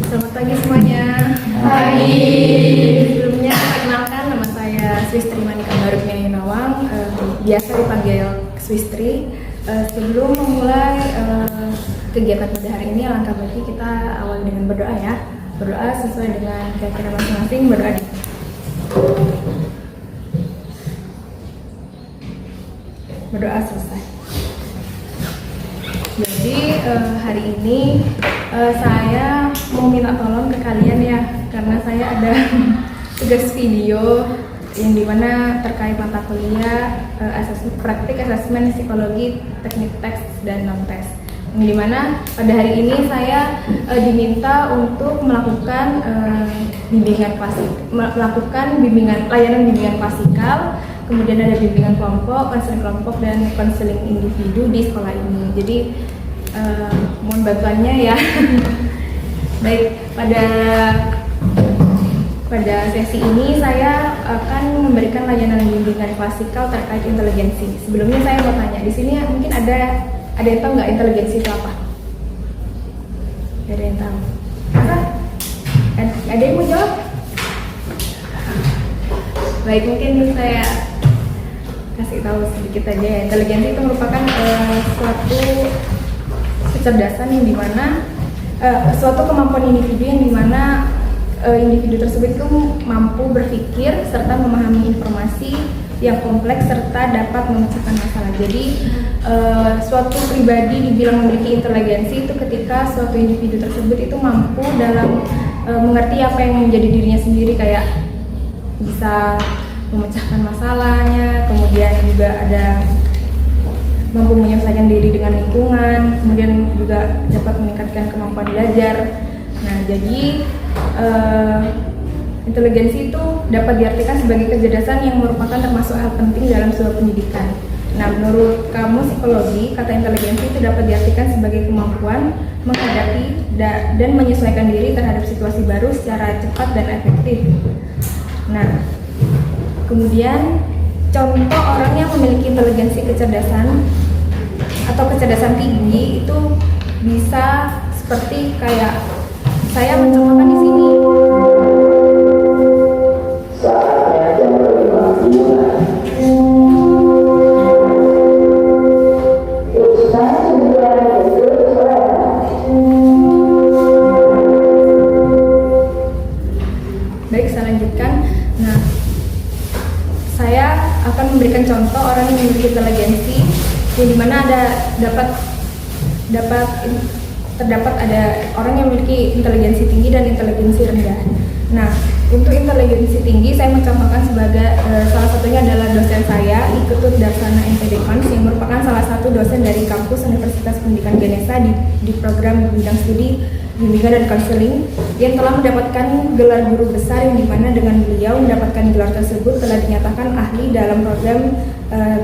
Selamat pagi semuanya. Pagi. Sebelumnya perkenalkan, nama saya Swistri Manika Baruknya Nawang, biasa dipanggil Swistri. Sebelum memulai kegiatan pada hari ini, alangkah baiknya kita awali dengan berdoa ya. Berdoa sesuai dengan keyakinan masing-masing. Berdoa. Berdoa selesai. Jadi hari ini saya mau minta tolong ke kalian ya, karena saya ada tugas video yang dimana terkait mata kuliah praktik asesmen psikologi teknik teks dan non teks, yang dimana pada hari ini saya diminta untuk melakukan layanan bimbingan klasikal, kemudian ada bimbingan kelompok dan konseling individu di sekolah ini. Jadi mohon bantuannya ya. Baik, pada sesi ini saya akan memberikan layanan bimbingan klasikal terkait inteligensi. Sebelumnya saya mau tanya, di sini mungkin ada yang tahu nggak inteligensi itu apa? Ada yang tahu? Ada yang mau jawab? Baik, mungkin saya kasih tahu sedikit aja ya. Inteligensi itu merupakan suatu kecerdasan yang dimana suatu kemampuan individu yang dimana individu tersebut itu mampu berpikir serta memahami informasi yang kompleks serta dapat memecahkan masalah. Jadi suatu pribadi dibilang memiliki inteligensi itu ketika suatu individu tersebut itu mampu dalam mengerti apa yang menjadi dirinya sendiri, kayak bisa memecahkan masalahnya, kemudian juga ada mampu menyelesaikan diri dengan lingkungan, kemudian juga dapat meningkatkan kemampuan belajar. Nah, jadi inteligensi itu dapat diartikan sebagai kecerdasan yang merupakan termasuk hal penting dalam sebuah pendidikan. Nah, menurut kamus psikologi, kata inteligensi itu dapat diartikan sebagai kemampuan menghadapi dan menyesuaikan diri terhadap situasi baru secara cepat dan efektif. Nah, kemudian contoh orang yang memiliki inteligensi kecerdasan atau kecerdasan tinggi itu bisa seperti kayak saya mencontohkan di sini. Saatnya jam 5. Baik, saya lanjutkan. Nah, saya akan memberikan contoh orang yang memiliki inteligensi yang dimana terdapat ada orang yang memiliki inteligensi tinggi dan inteligensi rendah. Nah, untuk inteligensi tinggi saya mencontohkan sebagai salah satunya adalah dosen saya, Iketut Darsana MPD Kons, yang merupakan salah satu dosen dari kampus Universitas Pendidikan Ganesha di program bidang studi bimbingan dan konseling, yang telah mendapatkan gelar guru besar, yang dimana dengan beliau mendapatkan gelar tersebut telah dinyatakan ahli dalam program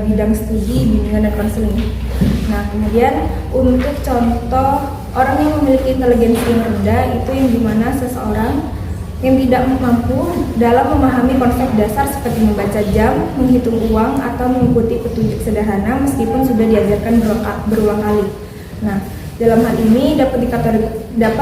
bidang studi bimbingan dan konseling. Nah, kemudian untuk contoh orang yang memiliki inteligensi yang rendah itu yang dimana seseorang yang tidak mampu dalam memahami konsep dasar seperti membaca jam, menghitung uang, atau mengikuti petunjuk sederhana meskipun sudah diajarkan berulang kali. Nah, dalam hal ini dapat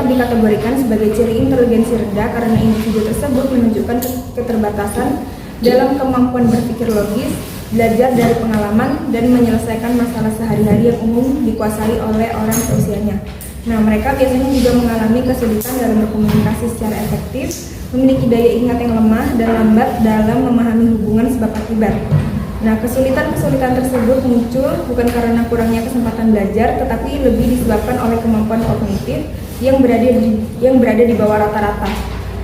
dikategorikan sebagai ciri inteligensi rendah karena individu tersebut menunjukkan keterbatasan dalam kemampuan berpikir logis, belajar dari pengalaman, dan menyelesaikan masalah sehari-hari yang umum dikuasai oleh orang seusianya. Nah, mereka biasanya juga mengalami kesulitan dalam berkomunikasi secara efektif, memiliki daya ingat yang lemah, dan lambat dalam memahami hubungan sebab akibat. Nah, kesulitan-kesulitan tersebut muncul bukan karena kurangnya kesempatan belajar, tetapi lebih disebabkan oleh kemampuan kognitif yang berada di bawah rata-rata.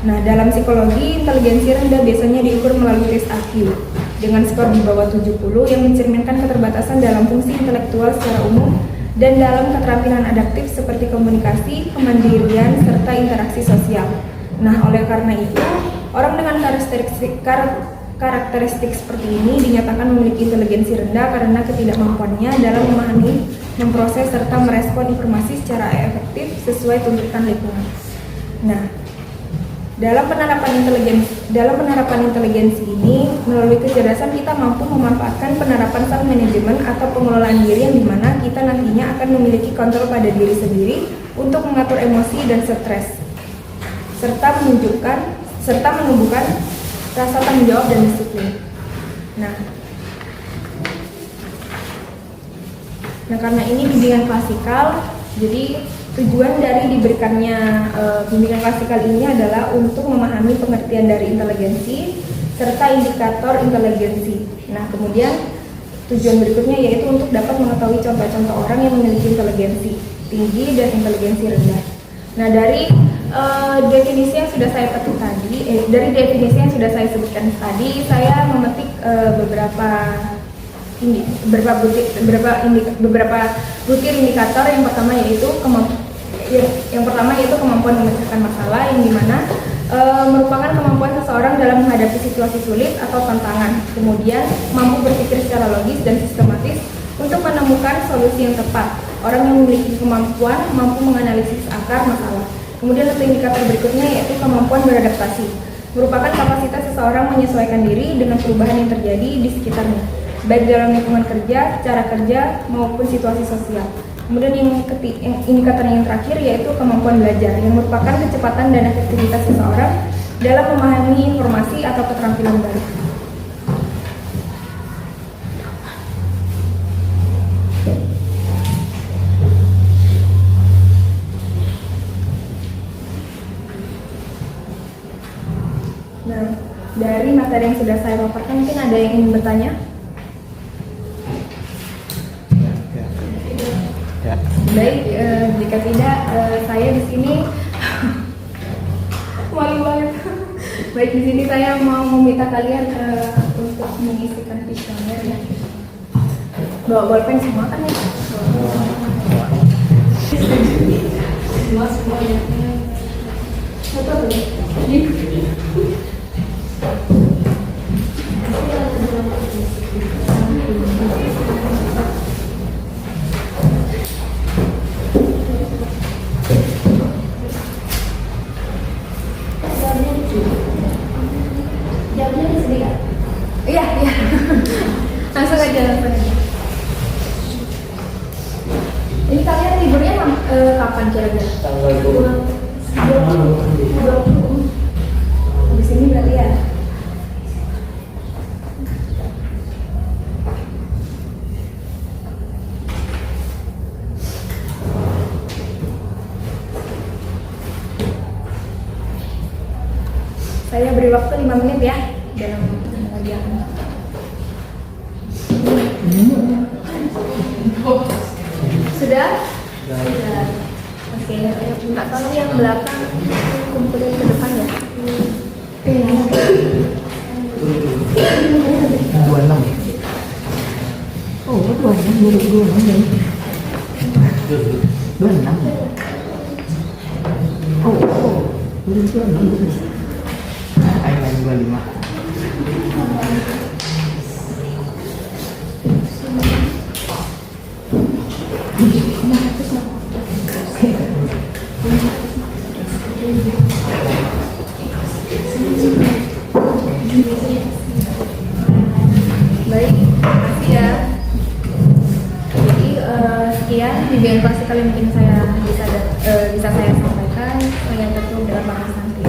Nah, dalam psikologi, inteligensi rendah biasanya diukur melalui tes IQ dengan skor di bawah 70 yang mencerminkan keterbatasan dalam fungsi intelektual secara umum dan dalam keterampilan adaptif seperti komunikasi, kemandirian, serta interaksi sosial. Nah, oleh karena itu, orang dengan karakteristik seperti ini dinyatakan memiliki inteligensi rendah karena ketidakmampuannya dalam memahami, memproses, serta merespon informasi secara efektif sesuai tuntutan lingkungan. Nah, dalam penerapan inteligensi ini, melalui kecerdasan kita mampu memanfaatkan penerapan self management atau pengelolaan diri, yang dimana kita nantinya akan memiliki kontrol pada diri sendiri untuk mengatur emosi dan stres. serta menumbuhkan rasa tanggung jawab dan disiplin. Nah, karena ini bimbingan klasikal, jadi tujuan dari diberikannya bimbingan klasikal ini adalah untuk memahami pengertian dari inteligensi serta indikator inteligensi. Nah, kemudian tujuan berikutnya yaitu untuk dapat mengetahui contoh-contoh orang yang memiliki inteligensi tinggi dan inteligensi rendah. Nah, dari definisi yang sudah saya petik tadi, dari definisi yang sudah saya sebutkan tadi, saya memetik beberapa butir indikator. Yang pertama yaitu kemampuan memecahkan masalah, yang dimana merupakan kemampuan seseorang dalam menghadapi situasi sulit atau tantangan. Kemudian mampu berpikir secara logis dan sistematis untuk menemukan solusi yang tepat. Orang yang memiliki kemampuan mampu menganalisis akar masalah. Kemudian untuk indikator berikutnya yaitu kemampuan beradaptasi, merupakan kapasitas seseorang menyesuaikan diri dengan perubahan yang terjadi di sekitarnya, baik dalam lingkungan kerja, cara kerja, maupun situasi sosial. Kemudian indikator yang terakhir yaitu kemampuan belajar, yang merupakan kecepatan dan efektivitas seseorang dalam memahami informasi atau keterampilan baru. Nah, dari materi yang sudah saya paparkan, mungkin ada yang ingin bertanya? Ya. Baik, jika tidak, saya di sini malu banget. Baik, di sini saya mau meminta kalian untuk mengisikan kuesioner ya. Bawa bolpen semua kan ya? Semuanya. Betul. Iya. Langsung aja. Ini kalian liburnya kapan kira-kira? Tanggal 20. 20. Di sini berarti ya. Saya beri waktu 5 menit ya dalam pengajian. Sudah? Sudah. Oke, minta tolong yang belakang kumpulin ke depan ya. 26. Oh, 26 ya. 26. Oh, 26. Ayo main 25. Baik, makasih ya. Jadi sekian bimbingan klasikal yang mungkin saya bisa saya sampaikan. Saya tutup dengan bahasa nanti.